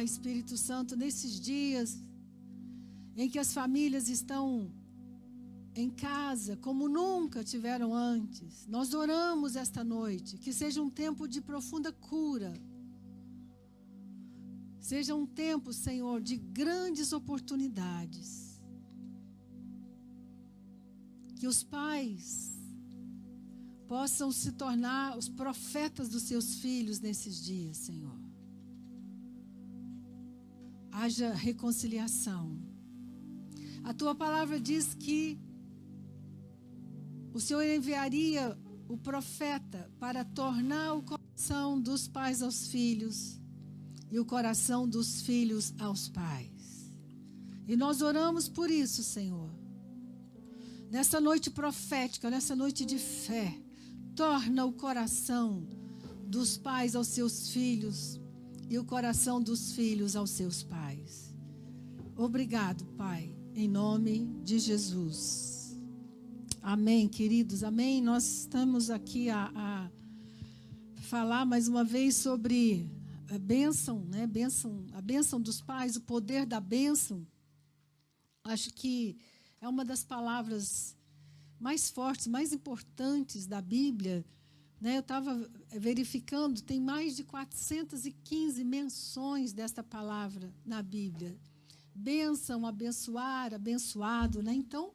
Espírito Santo, nesses dias em que as famílias estão em casa como nunca tiveram antes, nós oramos esta noite, que seja um tempo de profunda cura. Seja um tempo, Senhor, de grandes oportunidades. Que os pais possam se tornar os profetas dos seus filhos nesses dias, Senhor. Haja reconciliação. A tua palavra diz que o Senhor enviaria o profeta para tornar o coração dos pais aos filhos e o coração dos filhos aos pais. E nós oramos por isso, Senhor. Nessa noite profética, nessa noite de fé, torna o coração dos pais aos seus filhos e o coração dos filhos aos seus pais. Obrigado, Pai, em nome de Jesus. Amém, queridos, amém. Nós estamos aqui a falar mais uma vez sobre a bênção, né? A bênção dos pais, o poder da bênção. Acho que é uma das palavras mais fortes, mais importantes da Bíblia, né? Eu estava verificando, tem mais de 415 menções desta palavra na Bíblia. Bênção, abençoar, abençoado, né? Então,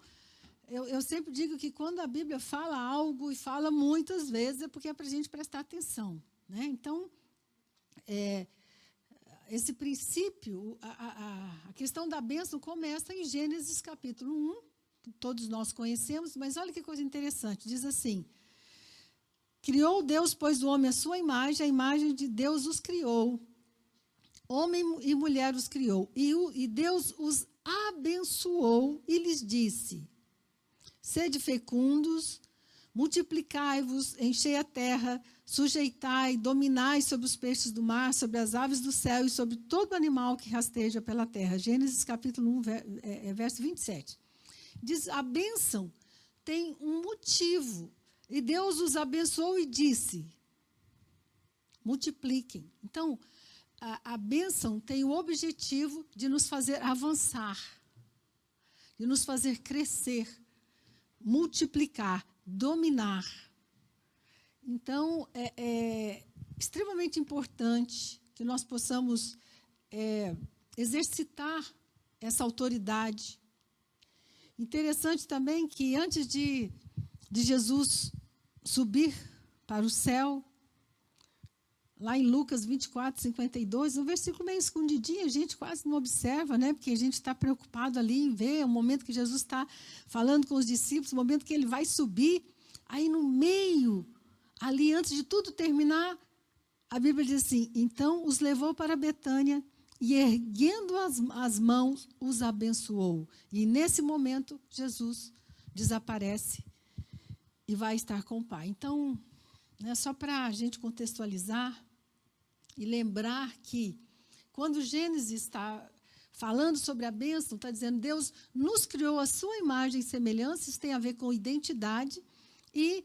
eu sempre digo que quando a Bíblia fala algo, e fala muitas vezes, é porque é para a gente prestar atenção, né? Então, esse princípio, a questão da bênção começa em Gênesis capítulo 1, que todos nós conhecemos, mas olha que coisa interessante, diz assim: criou Deus, pois, o homem à sua imagem, a imagem de Deus os criou, homem e mulher os criou, e Deus os abençoou e lhes disse: sede fecundos, multiplicai-vos, enchei a terra, sujeitai, dominai sobre os peixes do mar, sobre as aves do céu e sobre todo animal que rasteja pela terra. Gênesis capítulo 1, verso 27. Diz, a bênção tem um motivo. E Deus os abençoou e disse, multipliquem. Então, a bênção tem o objetivo de nos fazer avançar, de nos fazer crescer, multiplicar, dominar. Então, é extremamente importante que nós possamos exercitar essa autoridade. Interessante também que antes de Jesus subir para o céu, lá em Lucas 24, 52, um versículo meio escondidinho, a gente quase não observa, né? Porque a gente está preocupado ali em ver o momento que Jesus está falando com os discípulos, o momento que ele vai subir. Aí no meio, ali antes de tudo terminar, a Bíblia diz assim, então os levou para Betânia e erguendo as mãos, os abençoou. E nesse momento, Jesus desaparece e vai estar com o Pai. Então, né, só para a gente contextualizar e lembrar que quando Gênesis está falando sobre a bênção, está dizendo Deus nos criou a sua imagem e semelhança, isso tem a ver com identidade, e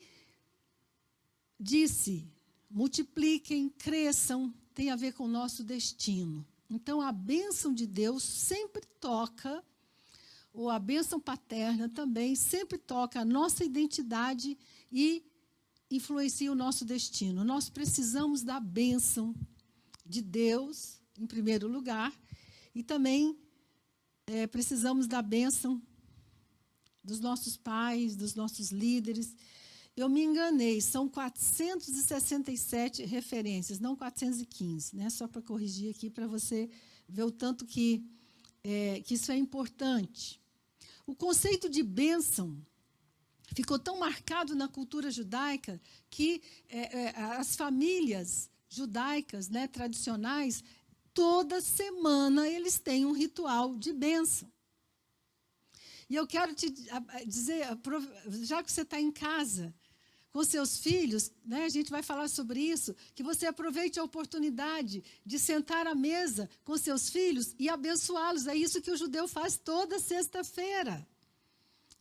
disse, multipliquem, cresçam, tem a ver com o nosso destino. Então, a bênção de Deus sempre toca, ou a bênção paterna também, sempre toca a nossa identidade e influencia o nosso destino. Nós precisamos da bênção de Deus, em primeiro lugar, e também precisamos da bênção dos nossos pais, dos nossos líderes. Eu me enganei, são 467 referências, não 415, né? Só para corrigir aqui, para você ver o tanto que isso é importante. O conceito de bênção ficou tão marcado na cultura judaica que as famílias judaicas, né, tradicionais, toda semana eles têm um ritual de bênção. E eu quero te dizer, já que você está em casa com seus filhos, né, a gente vai falar sobre isso, que você aproveite a oportunidade de sentar à mesa com seus filhos e abençoá-los. É isso que o judeu faz toda sexta-feira.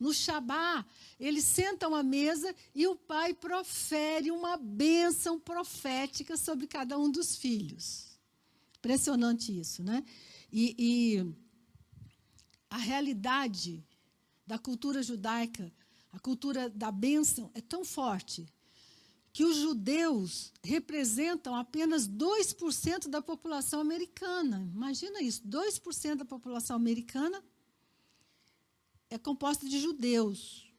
No Shabá, eles sentam à mesa e o pai profere uma bênção profética sobre cada um dos filhos. Impressionante isso, né? E a realidade da cultura judaica, a cultura da bênção, é tão forte que os judeus representam apenas 2% da população americana. Imagina isso, 2% da população americana é composta de judeus.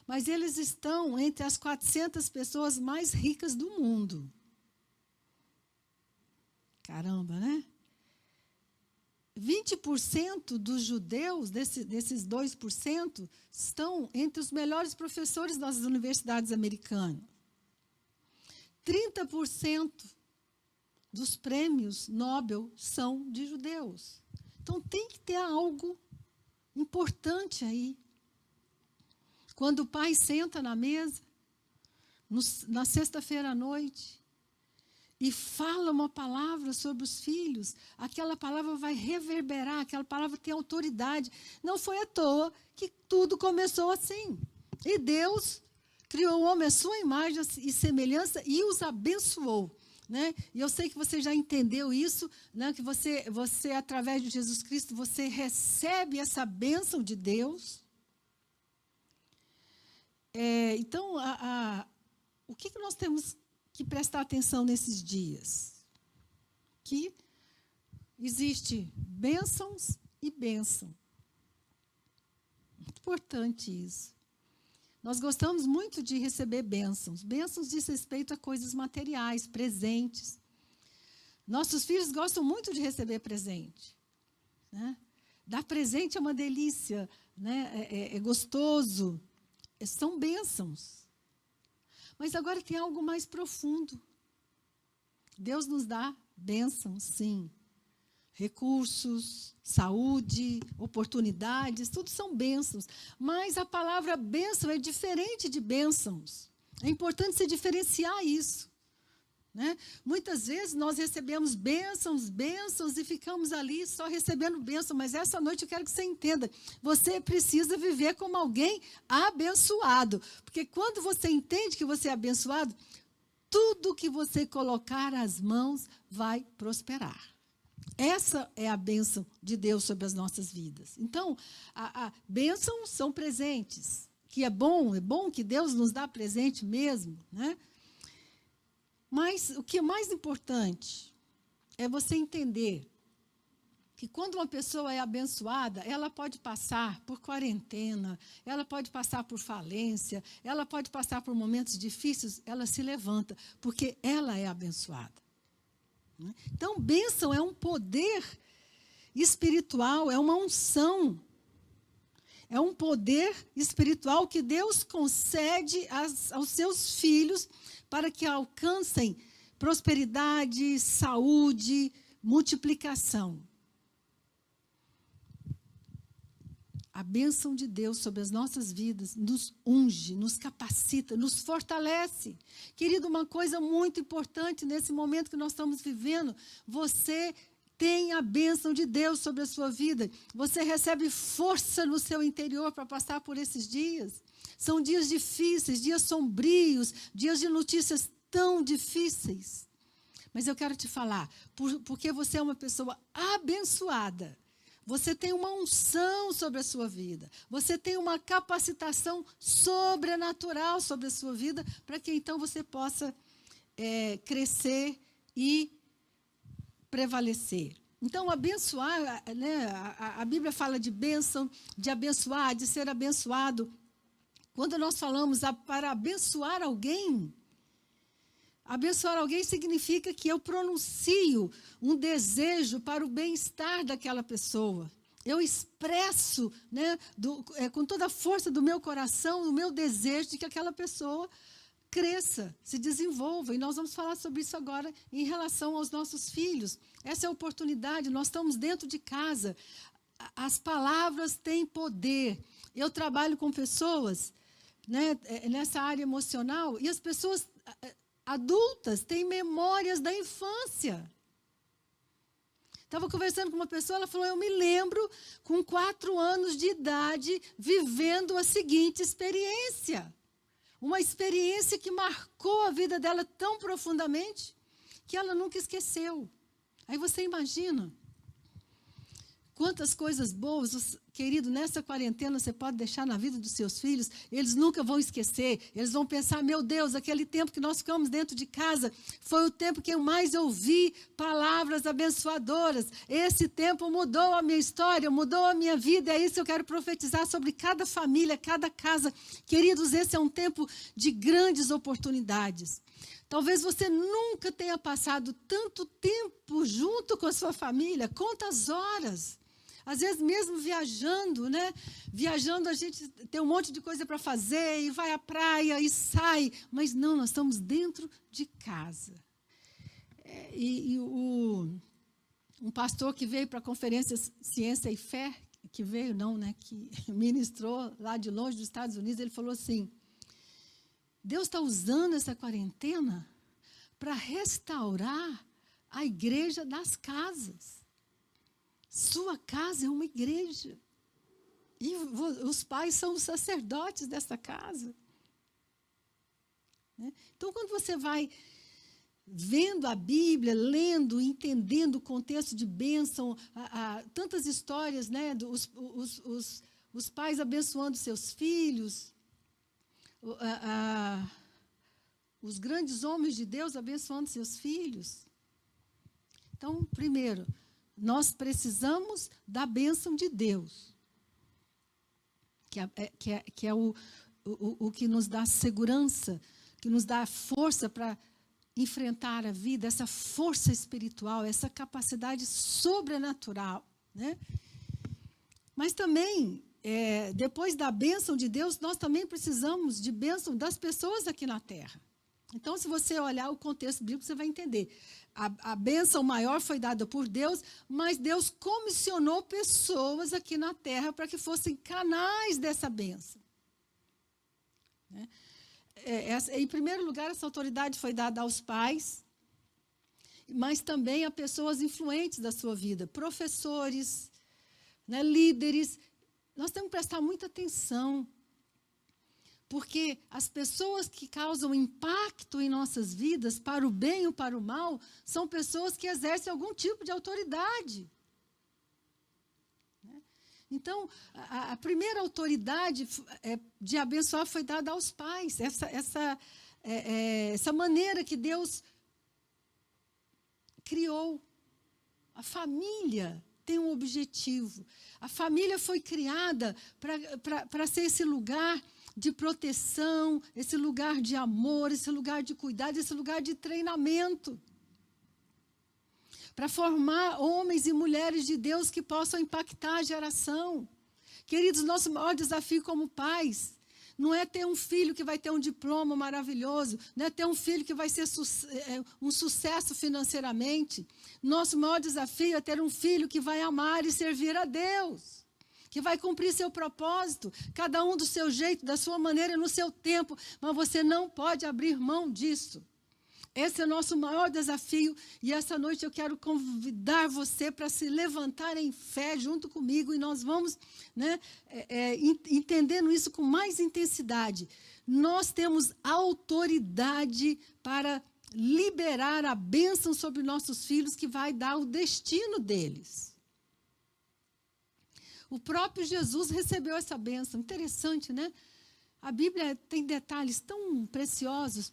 Mas eles estão entre as 400 pessoas mais ricas do mundo. Caramba, né? 20% dos judeus, desses 2%, estão entre os melhores professores das universidades americanas. 30% dos prêmios Nobel são de judeus. Então, tem que ter algo importante aí. Quando o pai senta na mesa, na sexta-feira à noite, e fala uma palavra sobre os filhos, aquela palavra vai reverberar, aquela palavra tem autoridade. Não foi à toa que tudo começou assim. E Deus criou o homem à sua imagem e semelhança e os abençoou. Né? E eu sei que você já entendeu isso, né? Que você, através de Jesus Cristo, você recebe essa bênção de Deus. Então, o que nós temos que prestar atenção nesses dias? Que existe bênçãos e bênção. Muito importante isso. Nós gostamos muito de receber bênçãos. Bênçãos diz respeito a coisas materiais, presentes. Nossos filhos gostam muito de receber presente. Né? Dar presente é uma delícia, né? É gostoso. São bênçãos. Mas agora tem algo mais profundo. Deus nos dá bênçãos, sim. Recursos, saúde, oportunidades, tudo são bênçãos. Mas a palavra bênção é diferente de bênçãos. É importante você diferenciar isso. Né? Muitas vezes nós recebemos bênçãos e ficamos ali só recebendo bênção. Mas essa noite eu quero que você entenda. Você precisa viver como alguém abençoado. Porque quando você entende que você é abençoado, tudo que você colocar as mãos vai prosperar. Essa é a bênção de Deus sobre as nossas vidas. Então, a bênçãos são presentes. Que é bom que Deus nos dá presente mesmo, né? Mas o que é mais importante é você entender que quando uma pessoa é abençoada, ela pode passar por quarentena, ela pode passar por falência, ela pode passar por momentos difíceis, ela se levanta, porque ela é abençoada. Então, bênção é um poder espiritual, é uma unção. É um poder espiritual que Deus concede aos seus filhos para que alcancem prosperidade, saúde, multiplicação. A bênção de Deus sobre as nossas vidas nos unge, nos capacita, nos fortalece. Querido, uma coisa muito importante nesse momento que nós estamos vivendo, você tem a bênção de Deus sobre a sua vida. Você recebe força no seu interior para passar por esses dias. São dias difíceis, dias sombrios, dias de notícias tão difíceis. Mas eu quero te falar, porque você é uma pessoa abençoada, você tem uma unção sobre a sua vida, você tem uma capacitação sobrenatural sobre a sua vida, para que então você possa crescer e prevalecer. Então, abençoar, né, a Bíblia fala de bênção, de abençoar, de ser abençoado. Quando nós falamos para abençoar alguém significa que eu pronuncio um desejo para o bem-estar daquela pessoa. Eu expresso, né, com toda a força do meu coração, o meu desejo de que aquela pessoa cresça, se desenvolva. E nós vamos falar sobre isso agora em relação aos nossos filhos. Essa é a oportunidade, nós estamos dentro de casa. As palavras têm poder. Eu trabalho com pessoas, né, nessa área emocional, e as pessoas adultas têm memórias da infância. Estava conversando com uma pessoa, ela falou, eu me lembro com 4 anos de idade, vivendo a seguinte experiência. Uma experiência que marcou a vida dela tão profundamente, que ela nunca esqueceu. Aí você imagina quantas coisas boas, querido, nessa quarentena você pode deixar na vida dos seus filhos, eles nunca vão esquecer, eles vão pensar, meu Deus, aquele tempo que nós ficamos dentro de casa, foi o tempo que eu mais ouvi palavras abençoadoras, esse tempo mudou a minha história, mudou a minha vida, é isso que eu quero profetizar sobre cada família, cada casa. Queridos, esse é um tempo de grandes oportunidades. Talvez você nunca tenha passado tanto tempo junto com a sua família, quantas horas. Às vezes mesmo viajando, né? Viajando a gente tem um monte de coisa para fazer e vai à praia e sai. Mas não, nós estamos dentro de casa. Um pastor que veio para a conferência Ciência e Fé, que veio não, né? Que ministrou lá de longe dos Estados Unidos, ele falou assim, Deus está usando essa quarentena para restaurar a igreja das casas. Sua casa é uma igreja. E os pais são os sacerdotes dessa casa. Né? Então, quando você vai vendo a Bíblia, lendo, entendendo o contexto de bênção, tantas histórias, né, os pais abençoando seus filhos, os grandes homens de Deus abençoando seus filhos. Então, primeiro, nós precisamos da bênção de Deus, que é o que nos dá segurança, que nos dá força para enfrentar a vida, essa força espiritual, essa capacidade sobrenatural. Né? Mas também, depois da bênção de Deus, nós também precisamos de bênção das pessoas aqui na terra. Então, se você olhar o contexto bíblico, você vai entender. A bênção maior foi dada por Deus, mas Deus comissionou pessoas aqui na terra para que fossem canais dessa bênção. Né? Em primeiro lugar, essa autoridade foi dada aos pais, mas também a pessoas influentes da sua vida, professores, né, líderes. Nós temos que prestar muita atenção. Porque as pessoas que causam impacto em nossas vidas, para o bem ou para o mal, são pessoas que exercem algum tipo de autoridade. Então, a primeira autoridade de abençoar foi dada aos pais. Essa maneira que Deus criou. A família tem um objetivo. A família foi criada para ser esse lugar de proteção, esse lugar de amor, esse lugar de cuidado, esse lugar de treinamento. Para formar homens e mulheres de Deus que possam impactar a geração. Queridos, nosso maior desafio como pais não é ter um filho que vai ter um diploma maravilhoso, não é ter um filho que vai ser um sucesso financeiramente. Nosso maior desafio é ter um filho que vai amar e servir a Deus, que vai cumprir seu propósito, cada um do seu jeito, da sua maneira, no seu tempo, mas você não pode abrir mão disso. Esse é o nosso maior desafio, e essa noite eu quero convidar você para se levantar em fé junto comigo, e nós vamos, né, entendendo isso com mais intensidade. Nós temos autoridade para liberar a bênção sobre nossos filhos, que vai dar o destino deles. O próprio Jesus recebeu essa bênção. Interessante, né? A Bíblia tem detalhes tão preciosos.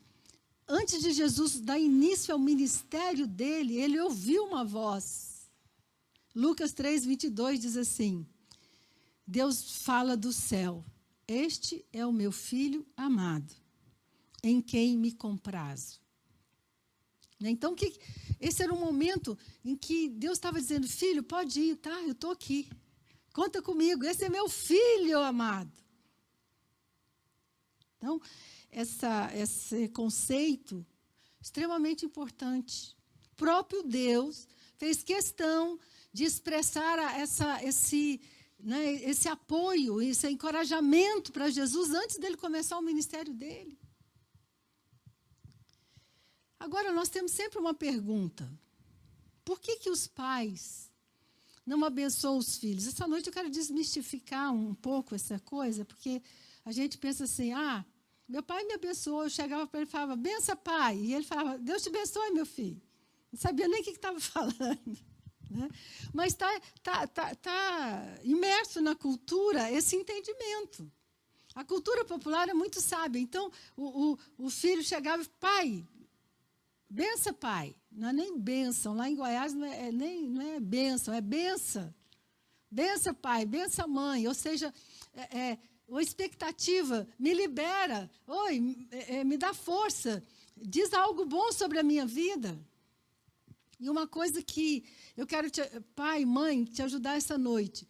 Antes de Jesus dar início ao ministério dele, ele ouviu uma voz. Lucas 3:22 diz assim, Deus fala do céu, este é o meu filho amado, em quem me comprazo. Então, esse era um momento em que Deus estava dizendo, filho, pode ir, tá? Eu estou aqui. Conta comigo, esse é meu filho amado. Então, esse conceito extremamente importante. O próprio Deus fez questão de expressar esse apoio, esse encorajamento para Jesus antes dele começar o ministério dele. Agora, nós temos sempre uma pergunta. Por que os pais não abençoam os filhos? Essa noite eu quero desmistificar um pouco essa coisa, porque a gente pensa assim, meu pai me abençoou, eu chegava para ele e falava, bença pai, e ele falava, Deus te abençoe, meu filho. Não sabia nem o que estava falando. Né? Mas está imerso na cultura esse entendimento. A cultura popular é muito sábia. Então, o filho chegava e pai, bença, pai. Não é nem bênção. Lá em Goiás não é bênção, é bença. Bença, pai, bença, mãe. Ou seja, a expectativa me libera. Oi, me dá força. Diz algo bom sobre a minha vida. E uma coisa que eu quero, pai, mãe, te ajudar essa noite.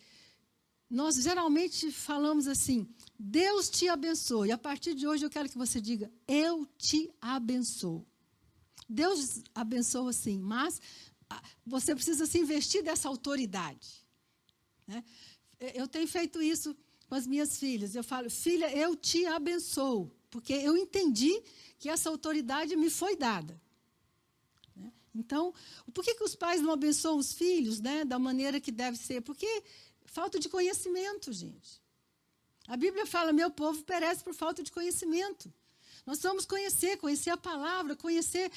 Nós geralmente falamos assim, Deus te abençoe. E a partir de hoje eu quero que você diga, eu te abençoo. Deus abençoa sim, mas você precisa se investir dessa autoridade. Né? Eu tenho feito isso com as minhas filhas. Eu falo, filha, eu te abençoo. Porque eu entendi que essa autoridade me foi dada. Né? Então, por que os pais não abençoam os filhos, né, da maneira que deve ser? Porque falta de conhecimento, gente. A Bíblia fala, meu povo perece por falta de conhecimento. Nós vamos conhecer a palavra, conhecer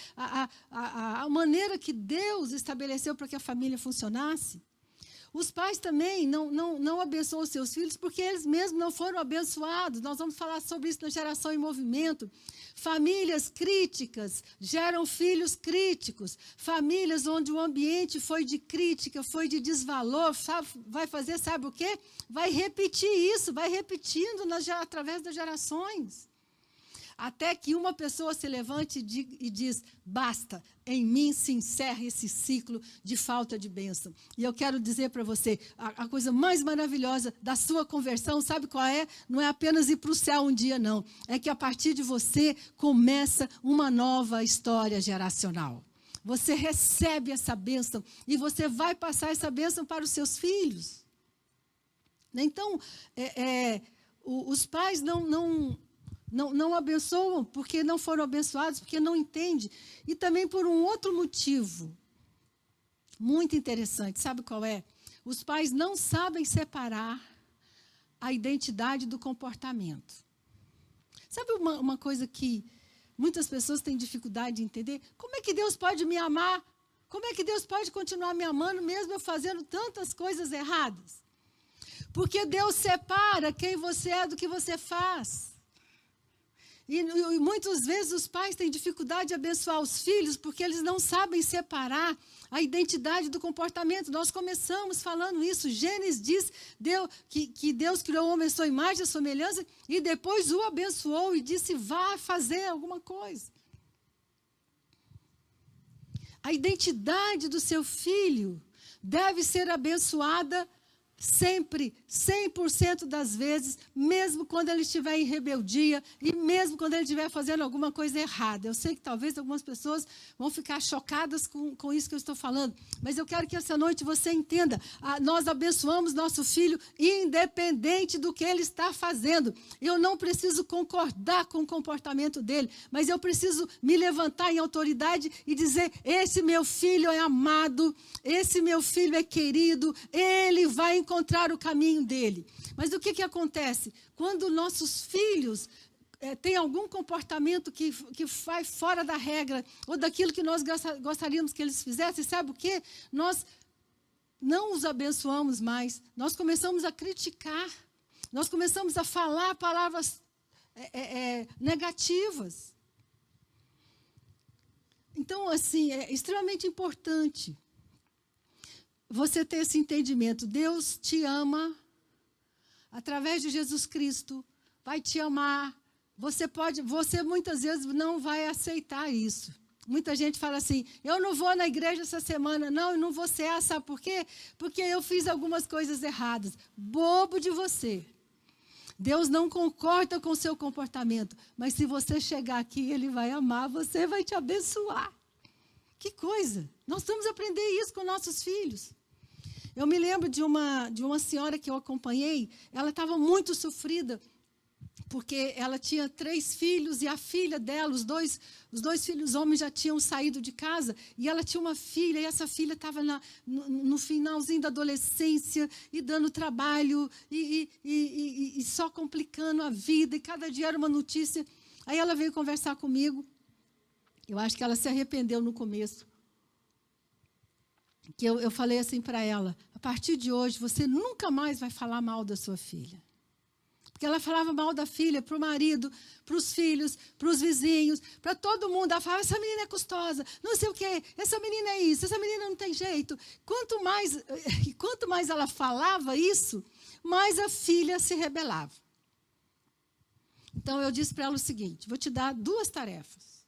a maneira que Deus estabeleceu para que a família funcionasse. Os pais também não abençoam os seus filhos porque eles mesmos não foram abençoados. Nós vamos falar sobre isso na Geração em Movimento. Famílias críticas geram filhos críticos. Famílias onde o ambiente foi de crítica, foi de desvalor, vai fazer, sabe o quê? Vai repetir isso, vai repetindo através das gerações. Até que uma pessoa se levante e diz, basta, em mim se encerra esse ciclo de falta de bênção. E eu quero dizer para você, a coisa mais maravilhosa da sua conversão, sabe qual é? Não é apenas ir para o céu um dia, não. É que a partir de você começa uma nova história geracional. Você recebe essa bênção e você vai passar essa bênção para os seus filhos. Então, os pais não abençoam porque não foram abençoados, porque não entendem. E também por um outro motivo, muito interessante. Sabe qual é? Os pais não sabem separar a identidade do comportamento. Sabe uma coisa que muitas pessoas têm dificuldade de entender? Como é que Deus pode me amar? Como é que Deus pode continuar me amando mesmo eu fazendo tantas coisas erradas? Porque Deus separa quem você é do que você faz. E muitas vezes os pais têm dificuldade de abençoar os filhos porque eles não sabem separar a identidade do comportamento. Nós começamos falando isso. Gênesis diz que Deus criou o homem à sua imagem e semelhança e depois o abençoou e disse, vá fazer alguma coisa. A identidade do seu filho deve ser abençoada sempre, 100% das vezes, mesmo quando ele estiver em rebeldia e mesmo quando ele estiver fazendo alguma coisa errada. Eu sei que talvez algumas pessoas vão ficar chocadas com isso que eu estou falando, mas eu quero que essa noite você entenda, nós abençoamos nosso filho independente do que ele está fazendo. Eu não preciso concordar com o comportamento dele, mas eu preciso me levantar em autoridade e dizer, esse meu filho é amado, esse meu filho é querido, ele vai encontrar o caminho dele. Mas o que acontece? Quando nossos filhos têm algum comportamento que vai fora da regra ou daquilo que nós gostaríamos que eles fizessem, sabe o quê? Nós não os abençoamos mais. Nós começamos a criticar. Nós começamos a falar palavras negativas. Então, assim, é extremamente importante você ter esse entendimento. Deus te ama, através de Jesus Cristo, vai te amar. Você muitas vezes não vai aceitar isso. Muita gente fala assim, eu não vou na igreja essa semana. Não, eu não vou ser, sabe por quê? Porque eu fiz algumas coisas erradas. Bobo de você. Deus não concorda com o seu comportamento, mas se você chegar aqui, Ele vai amar, você vai te abençoar. Que coisa! Nós vamos aprender isso com nossos filhos. Eu me lembro de uma senhora que eu acompanhei, ela estava muito sofrida, porque ela tinha 3 filhos e a filha dela, os dois filhos homens já tinham saído de casa, e ela tinha uma filha, e essa filha estava no finalzinho da adolescência, e dando trabalho, e só complicando a vida, e cada dia era uma notícia. Aí ela veio conversar comigo, eu acho que ela se arrependeu no começo. que eu falei assim para ela, a partir de hoje, você nunca mais vai falar mal da sua filha. Porque ela falava mal da filha para o marido, para os filhos, para os vizinhos, para todo mundo. Ela falava, essa menina é custosa, não sei o quê, essa menina é isso, essa menina não tem jeito. Quanto mais ela falava isso, mais a filha se rebelava. Então, eu disse para ela o seguinte, vou te dar 2 tarefas.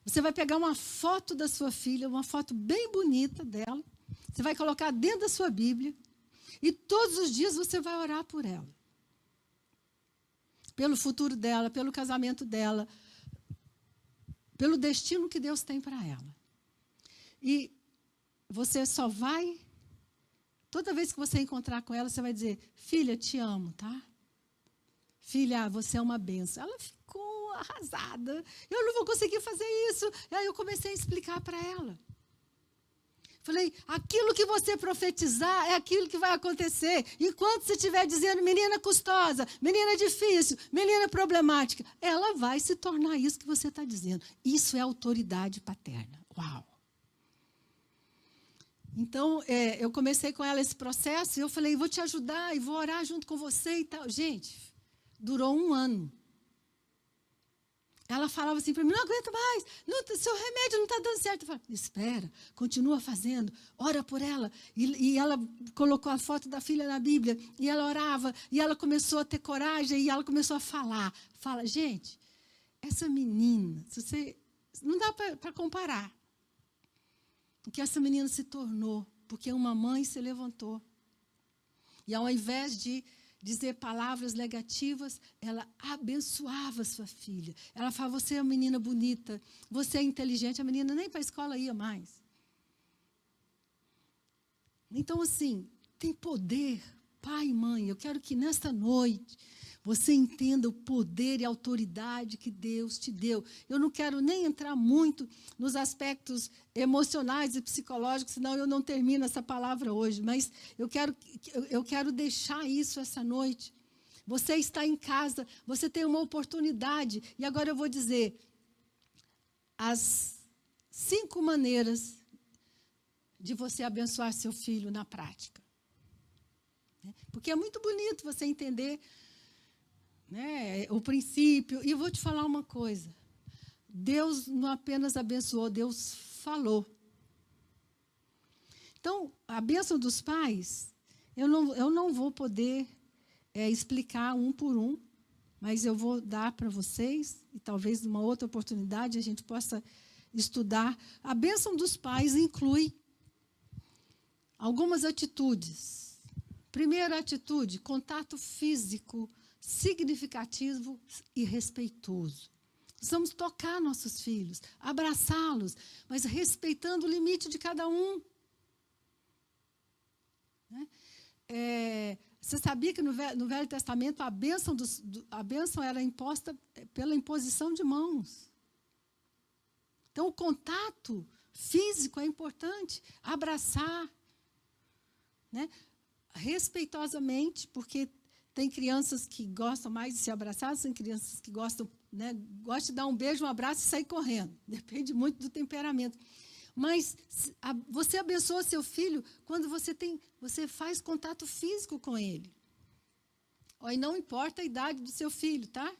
Você vai pegar uma foto da sua filha, uma foto bem bonita dela, você vai colocar dentro da sua Bíblia, e todos os dias você vai orar por ela. Pelo futuro dela, pelo casamento dela, pelo destino que Deus tem para ela. E você só vai, toda vez que você encontrar com ela, você vai dizer, filha, te amo, tá? Filha, você é uma bênção. Ela ficou arrasada. Eu não vou conseguir fazer isso. E aí eu comecei a explicar para ela. Falei, aquilo que você profetizar é aquilo que vai acontecer. Enquanto você estiver dizendo, menina custosa, menina difícil, menina problemática, ela vai se tornar isso que você está dizendo. Isso é autoridade paterna. Uau! Então, eu comecei com ela esse processo e eu falei, vou te ajudar e vou orar junto com você e tal. Gente, durou 1 ano. Ela falava assim para mim, não aguento mais, seu remédio não está dando certo. Eu falei, espera, continua fazendo, ora por ela. E ela colocou a foto da filha na Bíblia, e ela orava, e ela começou a ter coragem, e ela começou a falar. Fala, gente, essa menina, não dá para comparar o que essa menina se tornou, porque uma mãe se levantou. E ao invés de dizer palavras negativas, ela abençoava sua filha. Ela falava, você é uma menina bonita, você é inteligente. A menina nem para a escola ia mais. Então, assim, tem poder, pai e mãe. Eu quero que nesta noite você entenda o poder e a autoridade que Deus te deu. Eu não quero nem entrar muito nos aspectos emocionais e psicológicos, senão eu não termino essa palavra hoje. Mas eu quero deixar isso essa noite. Você está em casa, você tem uma oportunidade. E agora eu vou dizer as 5 maneiras de você abençoar seu filho na prática. Porque é muito bonito você entender, né, o princípio. E eu vou te falar uma coisa. Deus não apenas abençoou, Deus falou. Então, a bênção dos pais, eu não vou poder explicar um por um, mas eu vou dar para vocês, e talvez numa outra oportunidade a gente possa estudar. A bênção dos pais inclui algumas atitudes. Primeira atitude, contato físico significativo e respeitoso. Precisamos tocar nossos filhos, abraçá-los, mas respeitando o limite de cada um. Né? Você sabia que no Velho Testamento a bênção era imposta pela imposição de mãos. Então, o contato físico é importante, abraçar, né? Respeitosamente, porque tem crianças que gostam mais de se abraçar, tem crianças que gostam de dar um beijo, um abraço e sair correndo. Depende muito do temperamento. Mas você abençoa seu filho quando você faz contato físico com ele. E não importa a idade do seu filho, tá?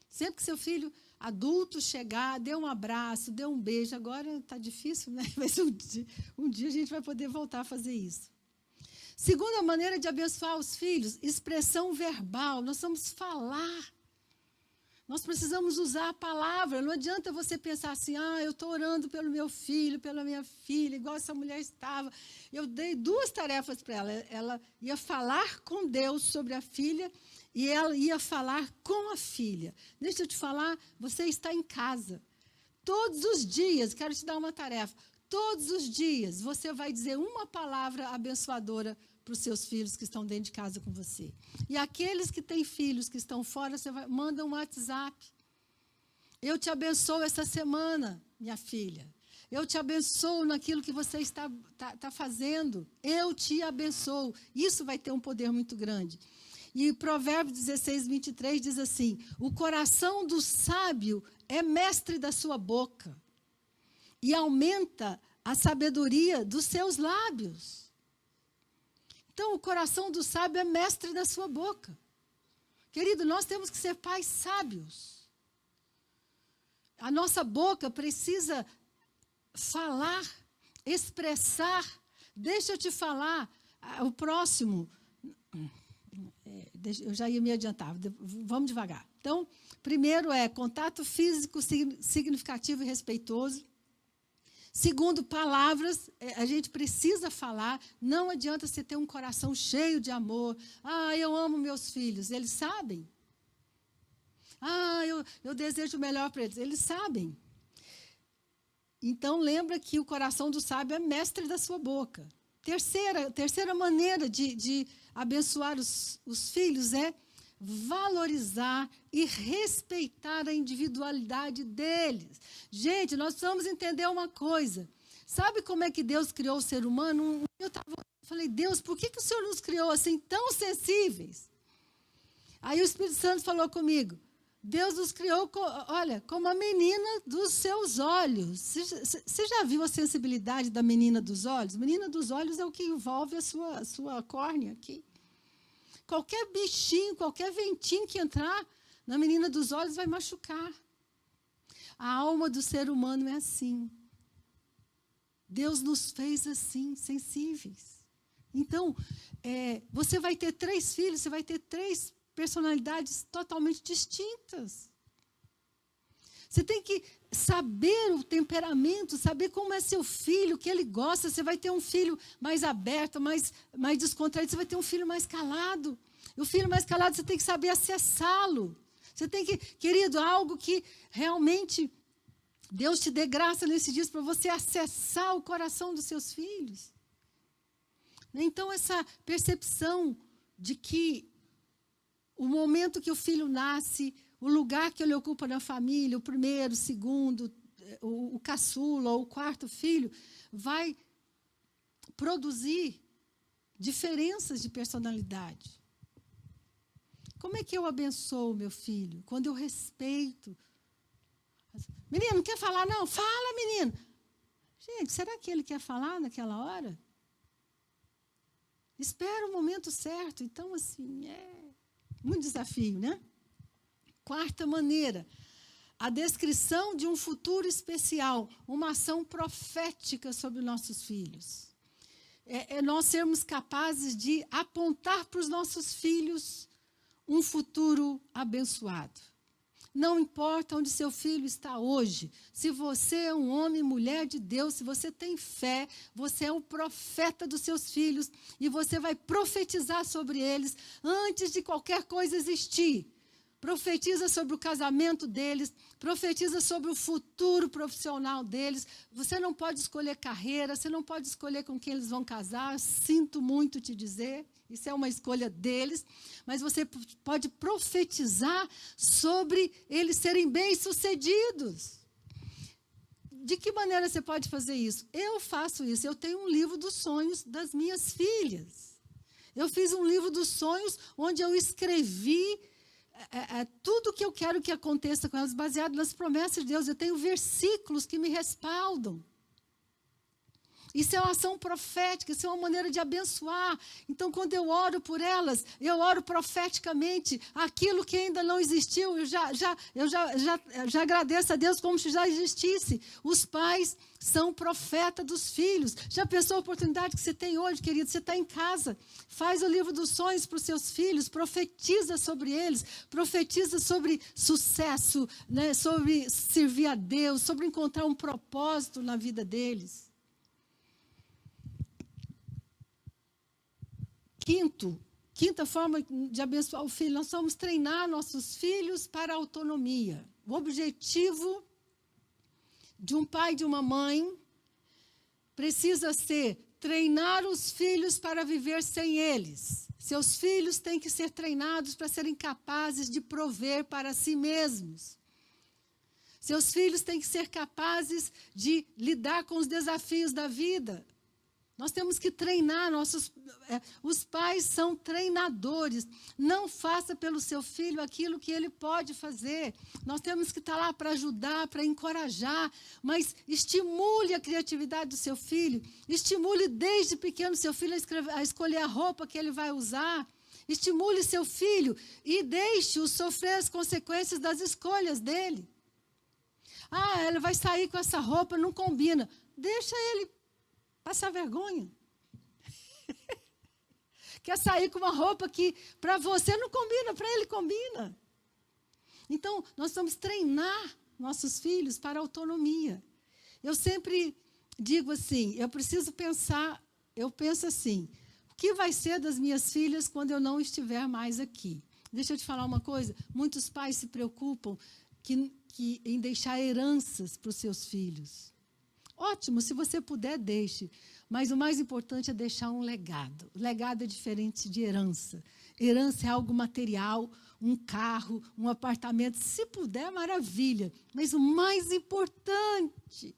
Sempre que seu filho adulto chegar, dê um abraço, dê um beijo. Agora está difícil, né? Mas um dia a gente vai poder voltar a fazer isso. Segunda maneira de abençoar os filhos, expressão verbal. Nós vamos falar. Nós precisamos usar a palavra. Não adianta você pensar assim, eu estou orando pelo meu filho, pela minha filha, igual essa mulher estava. Eu dei 2 tarefas para ela. Ela ia falar com Deus sobre a filha e ela ia falar com a filha. Deixa eu te falar, você está em casa. Todos os dias, quero te dar uma tarefa. Todos os dias você vai dizer uma palavra abençoadora para os seus filhos que estão dentro de casa com você. E aqueles que têm filhos que estão fora, manda um WhatsApp. Eu te abençoo essa semana, minha filha. Eu te abençoo naquilo que você está fazendo. Eu te abençoo. Isso vai ter um poder muito grande. E Provérbios 16, 23 diz assim, o coração do sábio é mestre da sua boca e aumenta a sabedoria dos seus lábios. Então, o coração do sábio é mestre da sua boca. Querido, nós temos que ser pais sábios. A nossa boca precisa falar, expressar. Deixa eu te falar, o próximo. Eu já ia me adiantar, vamos devagar. Então, primeiro é contato físico significativo e respeitoso. Segundo, palavras, a gente precisa falar. Não adianta você ter um coração cheio de amor. Eu amo meus filhos. Eles sabem. Eu desejo o melhor para eles. Eles sabem. Então, lembra que o coração do sábio é mestre da sua boca. Terceira maneira de abençoar os filhos é valorizar e respeitar a individualidade deles. Gente, nós precisamos entender uma coisa. Sabe como é que Deus criou o ser humano? Eu falei, Deus, por que o Senhor nos criou assim, tão sensíveis? Aí o Espírito Santo falou comigo, Deus nos criou, como a menina dos seus olhos. Você já viu a sensibilidade da menina dos olhos? Menina dos olhos é o que envolve a sua córnea aqui. Qualquer bichinho, qualquer ventinho que entrar na menina dos olhos vai machucar. A alma do ser humano é assim. Deus nos fez assim, sensíveis. Então, você vai ter 3 filhos, você vai ter 3 personalidades totalmente distintas. Você tem que saber o temperamento, saber como é seu filho, o que ele gosta. Você vai ter um filho mais aberto, mais descontraído. Você vai ter um filho mais calado. E o filho mais calado, você tem que saber acessá-lo. Você tem que, querido, algo que realmente Deus te dê graça nesses dias para você acessar o coração dos seus filhos. Então, essa percepção de que o momento que o filho nasce, o lugar que ele ocupa na família, o primeiro, o segundo, o caçula ou o quarto filho, vai produzir diferenças de personalidade. Como é que eu abençoo o meu filho? Quando eu respeito. Menino, não quer falar não? Fala, menino. Gente, será que ele quer falar naquela hora? Espera o momento certo. Então, assim, muito desafio, né? Quarta maneira, a descrição de um futuro especial, uma ação profética sobre nossos filhos. Nós sermos capazes de apontar para os nossos filhos um futuro abençoado. Não importa onde seu filho está hoje, se você é um homem, mulher de Deus, se você tem fé, você é o profeta dos seus filhos e você vai profetizar sobre eles antes de qualquer coisa existir. Profetiza sobre o casamento deles, profetiza sobre o futuro profissional deles. Você não pode escolher carreira, você não pode escolher com quem eles vão casar, sinto muito te dizer, isso é uma escolha deles, mas você pode profetizar sobre eles serem bem-sucedidos. De que maneira você pode fazer isso? Eu faço isso, eu tenho um livro dos sonhos das minhas filhas. Eu fiz um livro dos sonhos onde eu escrevi tudo o que eu quero que aconteça com elas, baseado nas promessas de Deus. Eu tenho versículos que me respaldam. Isso é uma ação profética, isso é uma maneira de abençoar. Então, quando eu oro por elas, eu oro profeticamente. Aquilo que ainda não existiu, eu já agradeço a Deus como se já existisse. Os pais são profeta dos filhos. Já pensou a oportunidade que você tem hoje, querido? Você está em casa, faz o livro dos sonhos para os seus filhos, profetiza sobre eles, profetiza sobre sucesso, né? Sobre servir a Deus, sobre encontrar um propósito na vida deles. Quinta forma de abençoar o filho, nós vamos treinar nossos filhos para a autonomia. O objetivo de um pai e de uma mãe precisa ser treinar os filhos para viver sem eles. Seus filhos têm que ser treinados para serem capazes de prover para si mesmos. Seus filhos têm que ser capazes de lidar com os desafios da vida. Nós temos que treinar os pais são treinadores. Não faça pelo seu filho aquilo que ele pode fazer. Nós temos que estar lá para ajudar, para encorajar, mas estimule a criatividade do seu filho. Estimule desde pequeno seu filho a escolher a roupa que ele vai usar. Estimule seu filho e deixe-o sofrer as consequências das escolhas dele. Ele vai sair com essa roupa, não combina. Deixa ele passar vergonha. Quer sair com uma roupa que para você não combina, para ele combina. Então, nós vamos treinar nossos filhos para a autonomia. Eu sempre digo assim, eu penso assim, o que vai ser das minhas filhas quando eu não estiver mais aqui? Deixa eu te falar uma coisa, muitos pais se preocupam em deixar heranças para os seus filhos. Ótimo, se você puder, deixe. Mas o mais importante é deixar um legado. O legado é diferente de herança. Herança é algo material, um carro, um apartamento. Se puder, maravilha. Mas o mais importante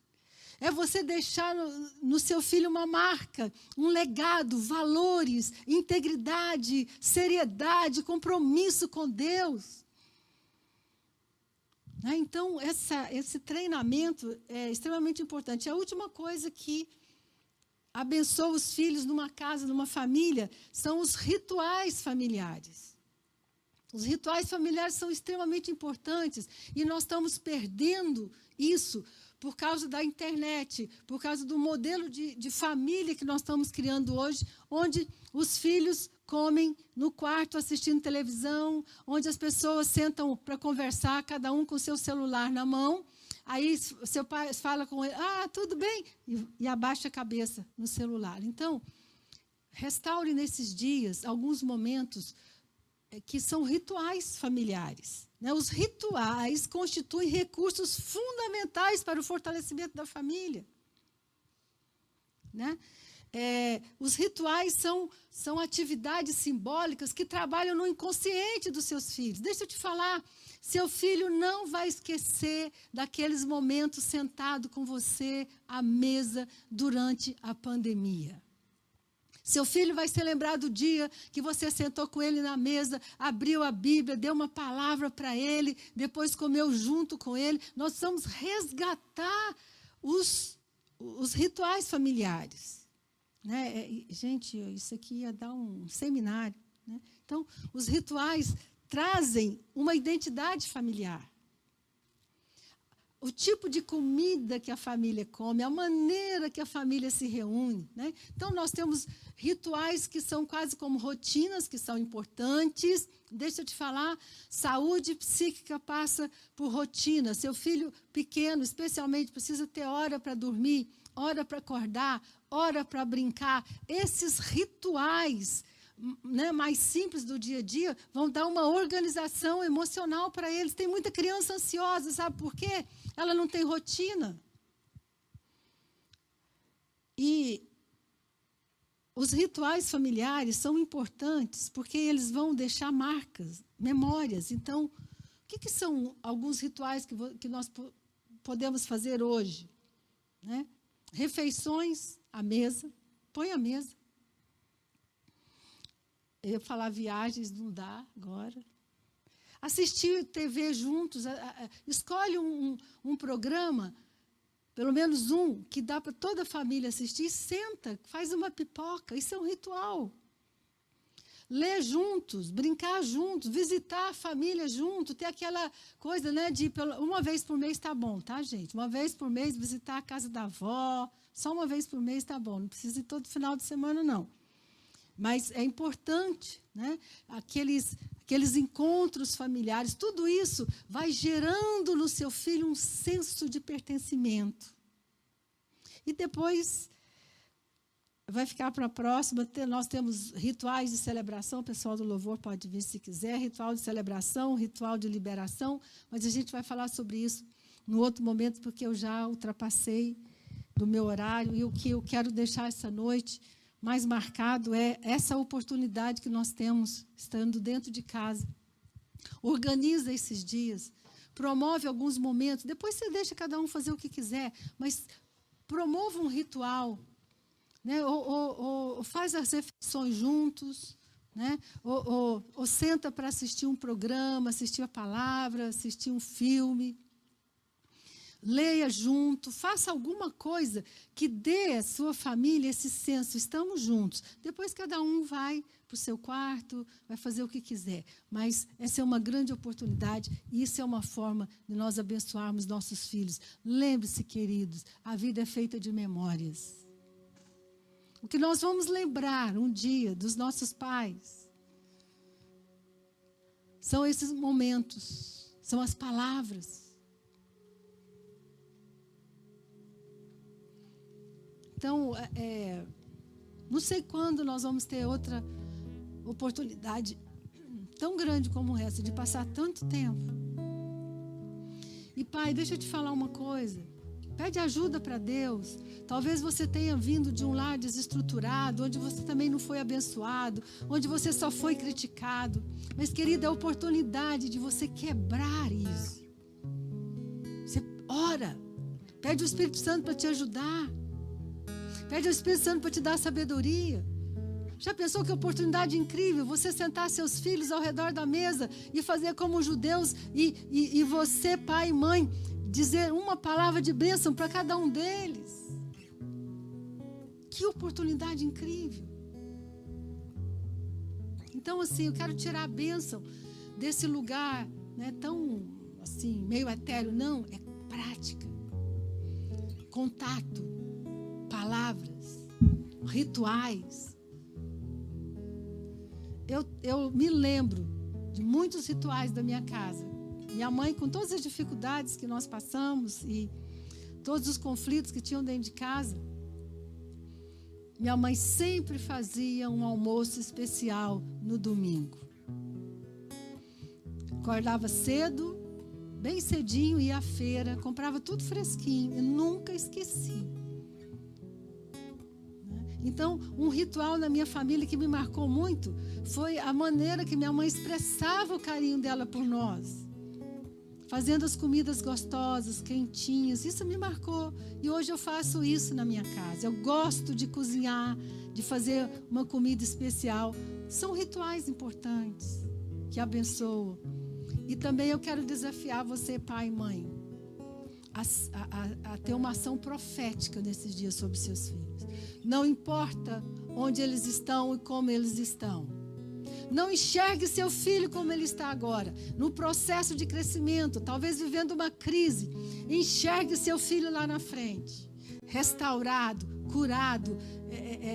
é você deixar no seu filho uma marca, um legado, valores, integridade, seriedade, compromisso com Deus. Então, esse treinamento é extremamente importante. A última coisa que abençoa os filhos numa casa, numa família, são os rituais familiares. Os rituais familiares são extremamente importantes e nós estamos perdendo isso por causa da internet, por causa do modelo de família que nós estamos criando hoje, onde os filhos comem no quarto assistindo televisão, onde as pessoas sentam para conversar, cada um com o seu celular na mão. Aí seu pai fala com ele, tudo bem, e abaixa a cabeça no celular. Então, restaure nesses dias alguns momentos que são rituais familiares. Os rituais constituem recursos fundamentais para o fortalecimento da família. Os rituais são atividades simbólicas que trabalham no inconsciente dos seus filhos. Deixa eu te falar, seu filho não vai esquecer daqueles momentos sentado com você à mesa durante a pandemia. Seu filho vai se lembrar do dia que você sentou com ele na mesa, abriu a Bíblia, deu uma palavra para ele, depois comeu junto com ele. Nós vamos resgatar os rituais familiares. Gente, isso aqui ia dar um seminário. Então, os rituais trazem uma identidade familiar. O tipo de comida que a família come, a maneira que a família se reúne. Então, nós temos rituais que são quase como rotinas, que são importantes. Deixa eu te falar, saúde psíquica passa por rotina. Seu filho pequeno, especialmente, precisa ter hora para dormir, hora para acordar, hora para brincar. Esses rituais mais simples do dia a dia vão dar uma organização emocional para eles. Tem muita criança ansiosa, sabe por quê? Ela não tem rotina. E os rituais familiares são importantes porque eles vão deixar marcas, memórias. Então, o que são alguns rituais que nós podemos fazer hoje? Refeições à mesa, põe a mesa. Eu ia falar viagens, não dá agora. Assistir TV juntos, escolhe um programa, pelo menos um, que dá para toda a família assistir, senta, faz uma pipoca, isso é um ritual. Ler juntos, brincar juntos, visitar a família junto, ter aquela coisa, de uma vez por mês está bom, tá, gente? Uma vez por mês visitar a casa da avó, só uma vez por mês está bom, não precisa ir todo final de semana, não. Mas é importante, aqueles encontros familiares, tudo isso vai gerando no seu filho um senso de pertencimento. E depois vai ficar para a próxima, nós temos rituais de celebração, o pessoal do louvor pode vir se quiser, ritual de celebração, ritual de liberação, mas a gente vai falar sobre isso no outro momento, porque eu já ultrapassei do meu horário, e o que eu quero deixar essa noite mais marcado é essa oportunidade que nós temos, estando dentro de casa. Organiza esses dias, promove alguns momentos, depois você deixa cada um fazer o que quiser, mas promova um ritual né? Ou faz as refeições juntos, né? Ou senta para assistir um programa, assistir a palavra, assistir um filme. Leia junto, faça alguma coisa que dê à sua família esse senso, estamos juntos. Depois cada um vai para o seu quarto, vai fazer o que quiser. Mas essa é uma grande oportunidade e isso é uma forma de nós abençoarmos nossos filhos. Lembre-se, queridos, a vida é feita de memórias. O que nós vamos lembrar um dia dos nossos pais são esses momentos, são as palavras. Então, não sei quando nós vamos ter outra oportunidade tão grande como essa, de passar tanto tempo. E, pai, deixa eu te falar uma coisa. Pede ajuda para Deus. Talvez você tenha vindo de um lar desestruturado, onde você também não foi abençoado, onde você só foi criticado. Mas, querida, é a oportunidade de você quebrar isso. Você ora. Pede o Espírito Santo para te ajudar. Pede ao Espírito Santo para te dar sabedoria. Já pensou que oportunidade incrível você sentar seus filhos ao redor da mesa e fazer como os judeus e você, pai e mãe, dizer uma palavra de bênção para cada um deles? Que oportunidade incrível. Então, assim, eu quero tirar a bênção desse lugar, né, tão assim, meio etéreo. Não, é prática. Contato. Palavras, rituais. Eu me lembro de muitos rituais da minha casa. Minha mãe, com todas as dificuldades que nós passamos e todos os conflitos que tinham dentro de casa, minha mãe sempre fazia um almoço especial no domingo. Acordava cedo, bem cedinho, ia à feira, comprava tudo fresquinho e nunca esqueci. Então, um ritual na minha família que me marcou muito foi a maneira que minha mãe expressava o carinho dela por nós. Fazendo as comidas gostosas, quentinhas. Isso me marcou. E hoje eu faço isso na minha casa. Eu gosto de cozinhar, de fazer uma comida especial. São rituais importantes que abençoam. E também eu quero desafiar você, pai e mãe, a ter uma ação profética nesses dias sobre seus filhos. Não importa onde eles estão e como eles estão. Não enxergue seu filho como ele está agora, no processo de crescimento, talvez vivendo uma crise. Enxergue seu filho lá na frente, restaurado, curado,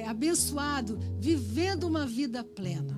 abençoado, vivendo uma vida plena.